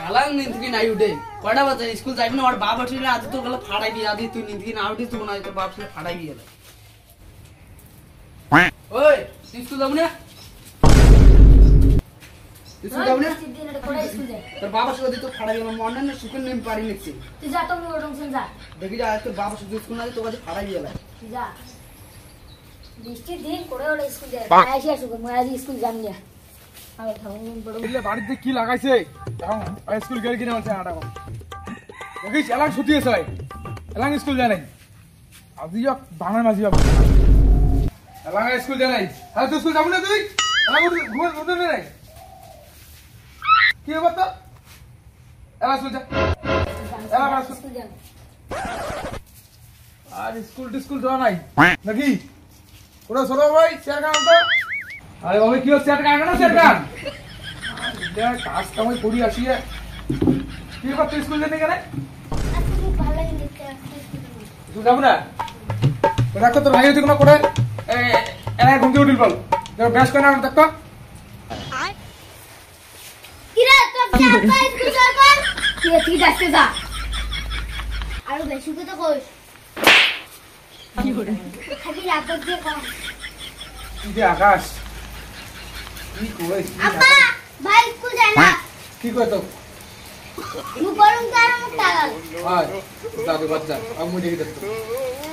হালাং নিন্দকি নাই উঠে কয়টা বাজে স্কুল যাইবি না ওর বাপ আসলে আজ তোর গলা ফাড়াই দিয়ে আদি তুই নিন্দকি না উঠে তুই না তোর বাপ আসলে ফাড়াই দিয়ে ওই স্কুল যাবো না স্কুল যাবো না তোর বাবা সাথে তো ফাড়াই গেলাম মনে না সুখের নেম পারি নিচ্ছি তুই যা তুমি ওরকম যা দেখি যা তোর বাবা সাথে স্কুল না তোর কাছে ফাড়াই দিয়ে যা বৃষ্টির দিন করে ওরা স্কুল যায় আইসি আসুক মই আজ স্কুল যাম না আমি থাকুন বড় বললে বাড়িতে কি লাগাইছে এখন স্কুল গেল কিনা বলছে আটা দেখিস এলাং ছুটি আছে এলাং স্কুল যায় নাই আজি বাংলা মাঝি বাবু এলাং স্কুল যায় নাই হ্যাঁ তুই স্কুল যাবো না তুই ঘুম ঘুমতে নাই কি ব্যাপার তো এলাং স্কুল যা এলাং স্কুল যাম আর স্কুল যাওয়া নাই নাকি ওরা সরো ভাই চেয়ার গান তো আরে বাবা কি হচ্ছে চেয়ার গান না চেয়ার গান কাজ কামাই করি আসিয়ে কি ব্যাপার তুই স্কুল যেতে গেলে তুই যাবো না রাখো তোর ভাই কোনো করে এরা ঘুম থেকে উঠিল বল ব্যাস করে না দেখো কিরে তোর চাপা স্কুল যাবা তুই যাচ্ছে যা আর বেশি কথা কইস কি হরে খালি রাত দিয়ে কম কি আকাশ কি কইস আপা ভাই স্কুল যায় না কি কই তো মু করুম তার মুখ টাগাল আয় দাদু বাচ্চা আমি মুই দেখি দেখতো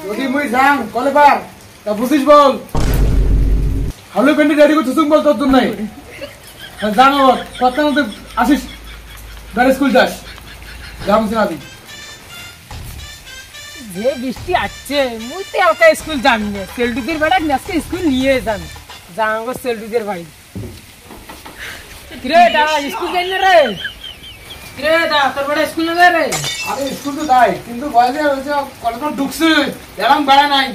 যদি মুই যাম কলে পার তা বুঝিস বল হালু পেন্টি রেডি করছিস বল তোর জন্য নাই জানো কত মধ্যে আসিস গাড়ি স্কুল যাস যাম সিনাবি যে বৃষ্টি আসছে মুই তো একা স্কুল যাবি না সেলটুদের বেড়া আজকে স্কুল নিয়ে যান যাঙ্গো সেলটুদের বাড়ি কিরে দা স্কুল যাই না রে কিরে দা তোর বেড়া স্কুল না রে আরে স্কুল তো যাই কিন্তু বয়সে হয়েছে কলেজ ঢুকছে এরকম বেড়া নাই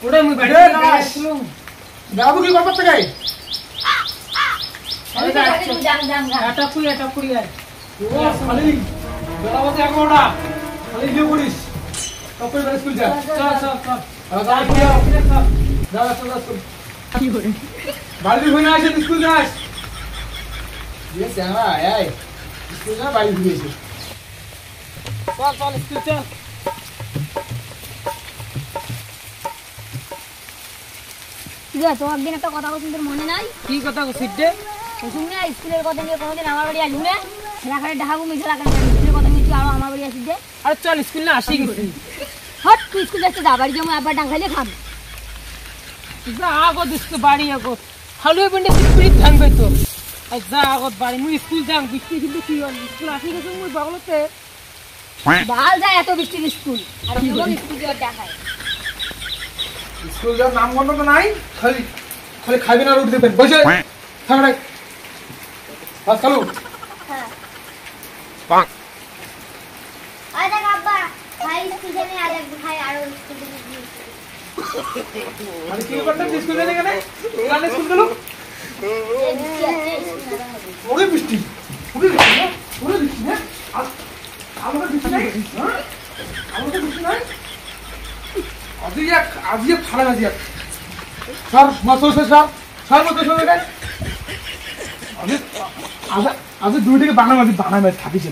ওটা মুই বাড়ি আসলাম যাবো কি করতে গাই আরে দা জাম জাম এটা পুরি আয় ও খালি বেড়া বসে এগারোটা খালি গিয়ে পড়িস তখন স্কুল যা চল চল চল যা কি করে বাড়ি হয়ে আসে স্কুল যাস ये सेना है स्कूल ना बाई हुई है চল চল স্কুল চল কিরে তো একদিন একটা কথা কইছিস তোর মনে নাই কি কথা কইছিস রে শুনে স্কুলের কথা নিয়ে কোনোদিন আমার বাড়ি আসবি না খেলাখানে ঢাকু মিশলা কেন স্কুলের কথা নিয়ে তুই আরো আমার বাড়ি আসিস দে আরে চল স্কুল না আসি গেছি হট তুই স্কুল যাচ্ছে যা বাড়ি যাবো আবার ডাং খাইলে খাম যা আগত স্কুল বাড়ি আগত হালুয়ে পেন্ডে স্পিরিট ভাঙবে তো আর যা আগত বাড়ি মুই স্কুল যাম বৃষ্টি কিন্তু কি হল স্কুল আসি গেছে মুই বগলতে বাল যায় এত বৃষ্টির স্কুল আর যখন স্কুল যাওয়ার দেখায় স্কুল যার নাম গন্ধ তো নাই খালি খালি খাইবে না রুটি দেবেন বসে থাক রে বাস খালু হ্যাঁ পাক আয় দেখ আব্বা ভাই স্কুল যাবে আজ একটু খাই আর স্কুল যাবে মানে কি করতে স্কুল যাবে কেন কানে স্কুল গেল ওরে বৃষ্টি ওরে বৃষ্টি হ্যাঁ আমাদের বৃষ্টি নাই হ্যাঁ আমাদের বৃষ্টি নাই আজি এক খারাপ আজি এক স্যার মাস্টার স্যার মতো শুনে দেন আজি দুই থেকে বাংলা মাঝি থাকিছে